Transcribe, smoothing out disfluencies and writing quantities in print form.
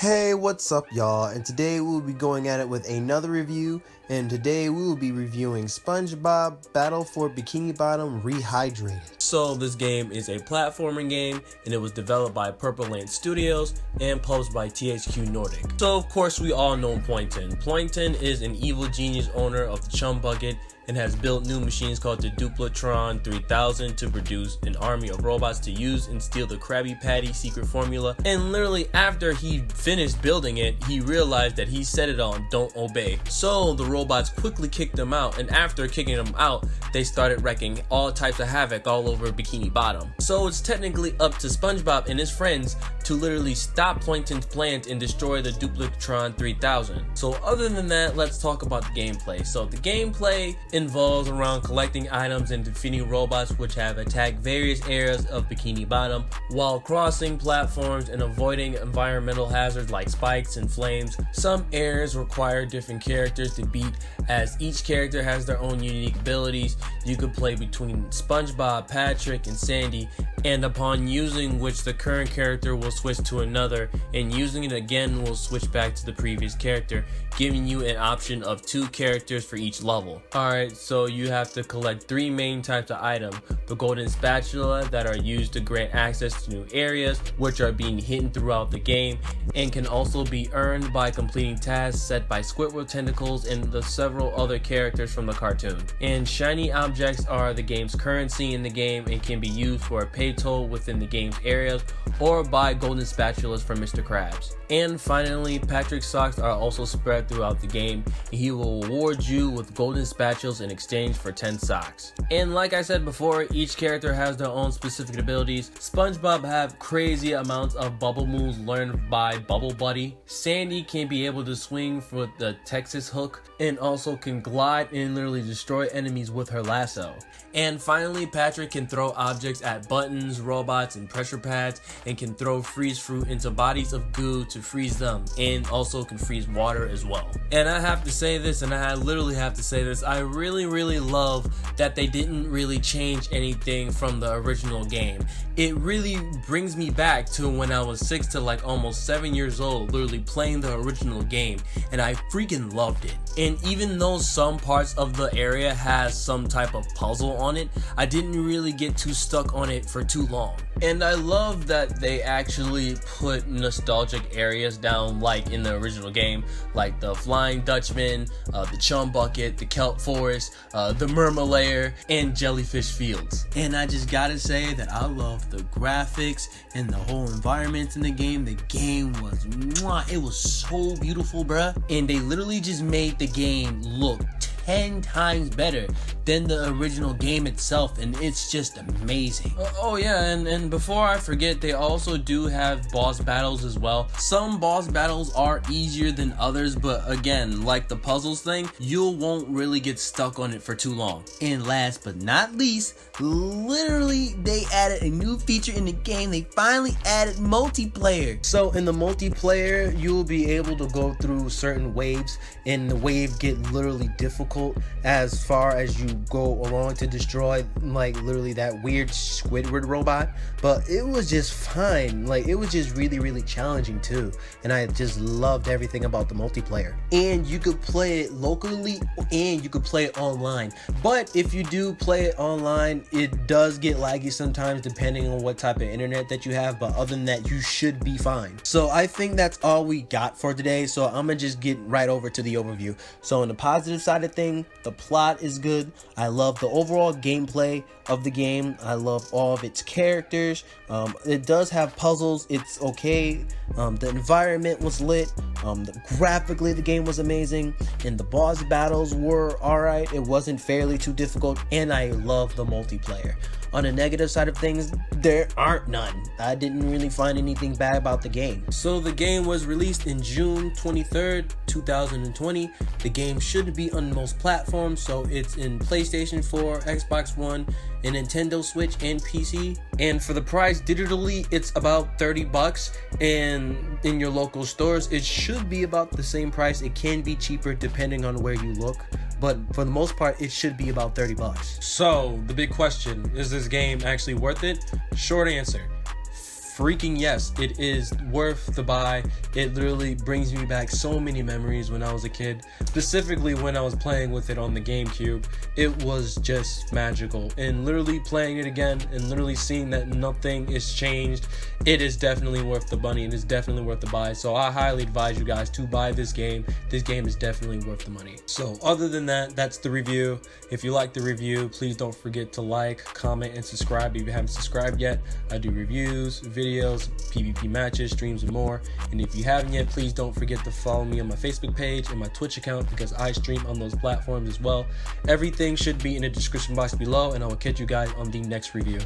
Hey, what's up y'all, and today we will be going at it with another review, and today we will be reviewing SpongeBob Battle for Bikini Bottom Rehydrated. So this game is a platforming game, and it was developed by Purple Lane Studios and published by THQ Nordic. So of course we all know Plankton. Plankton is an evil genius owner of the Chum Bucket and has built new machines called the Duplatron 3000 to produce an army of robots to use and steal the Krabby Patty secret formula. And literally after he finished building it, he realized that he set it on Don't Obey. So the robots quickly kicked him out, and after kicking him out, they started wrecking all types of havoc all over Bikini Bottom. So it's technically up to SpongeBob and his friends to literally stop Plankton's plans and destroy the Duplatron 3000. So other than that, let's talk about the gameplay. So the gameplay involves around collecting items and defeating robots which have attacked various areas of Bikini Bottom while crossing platforms and avoiding environmental hazards like spikes and flames. Some areas require different characters to beat, as each character has their own unique abilities. You could play between SpongeBob, Patrick, and Sandy, and upon using which the current character will switch to another, and using it again will switch back to the previous character, giving you an option of 2 characters for each level. Alright, so you have to collect 3 main types of items: the golden spatula that are used to grant access to new areas which are being hidden throughout the game and can also be earned by completing tasks set by Squidward Tentacles and the several other characters from the cartoon. And shiny objects are the game's currency in the game and can be used for a pay toll within the game's areas or buy golden spatulas from Mr. Krabs. And finally, Patrick's socks are also spread throughout the game, and he will reward you with golden spatulas in exchange for 10 socks. And like I said before, each character has their own specific abilities. SpongeBob have crazy amounts of bubble moves learned by Bubble Buddy. Sandy can be able to swing for the Texas hook and also can glide and literally destroy enemies with her lasso. And finally, Patrick can throw objects at buttons, robots, and pressure pads, and can throw freeze fruit into bodies of goo to freeze them, and also can freeze water as well. And I have to say this, and I literally have to say this, I really love that they didn't really change anything from the original game. It really brings me back to when I was 6 to like almost 7 years old, literally playing the original game, and I freaking loved it. And even though some parts of the area has some type of puzzle on it, I didn't really get too stuck on it for too long. And I love that they actually put nostalgic areas down like in the original game, like the Flying Dutchman, the Chum Bucket, the Kelp Forest, the Murmur Lair, and Jellyfish Fields. And I just gotta say that I love the graphics and the whole environment in the game. The game was mwah, it was so beautiful, bruh. And they literally just made the game look 10 times better than the original game itself, and it's just amazing. Oh yeah, and before I forget, they also do have boss battles as well. Some boss battles are easier than others, but again, like the puzzles thing, you won't really get stuck on it for too long. And last but not least, literally they added a new feature in the game. They finally added multiplayer. So in the multiplayer, you'll be able to go through certain waves, and the wave get literally difficult as far as you go along to destroy like literally that weird Squidward robot. But it was just fine. Like it was just really challenging too, and I just loved everything about the multiplayer. And you could play it locally and you could play it online, but if you do play it online, it does get laggy sometimes depending on what type of internet that you have, but other than that, you should be fine. So I think that's all we got for today, so I'm gonna just get right over to the overview. So on the positive side of things, the plot is good. I love the overall gameplay of the game. I love all of its characters. It does have puzzles. It's okay. The environment was lit. Graphically, the game was amazing, and the boss battles were alright. It wasn't fairly too difficult, and I love the multiplayer. On the negative side of things, there aren't none. I didn't really find anything bad about the game. So the game was released in June 23rd, 2020. The game should be on most platforms, so it's in PlayStation 4, Xbox One, and Nintendo Switch and PC. And for the price digitally, it's about $30, and in your local stores it should be about the same price. It can be cheaper depending on where you look, but for the most part it should be about $30. So the big question, is this game actually worth it? Short answer, freaking yes, it is worth the buy. It literally brings me back so many memories when I was a kid, specifically when I was playing with it on the GameCube. It was just magical, and literally playing it again and literally seeing that nothing is changed, it is definitely worth the money and it's definitely worth the buy. So I highly advise you guys to buy this game. This game is definitely worth the money. So other than that, that's the review. If you like the review, please don't forget to like, comment, and subscribe if you haven't subscribed yet. I do reviews, videos, PvP matches, streams, and more. And if you haven't yet, please don't forget to follow me on my Facebook page and my Twitch account, because I stream on those platforms as well. Everything should be in the description box below, and I will catch you guys on the next review.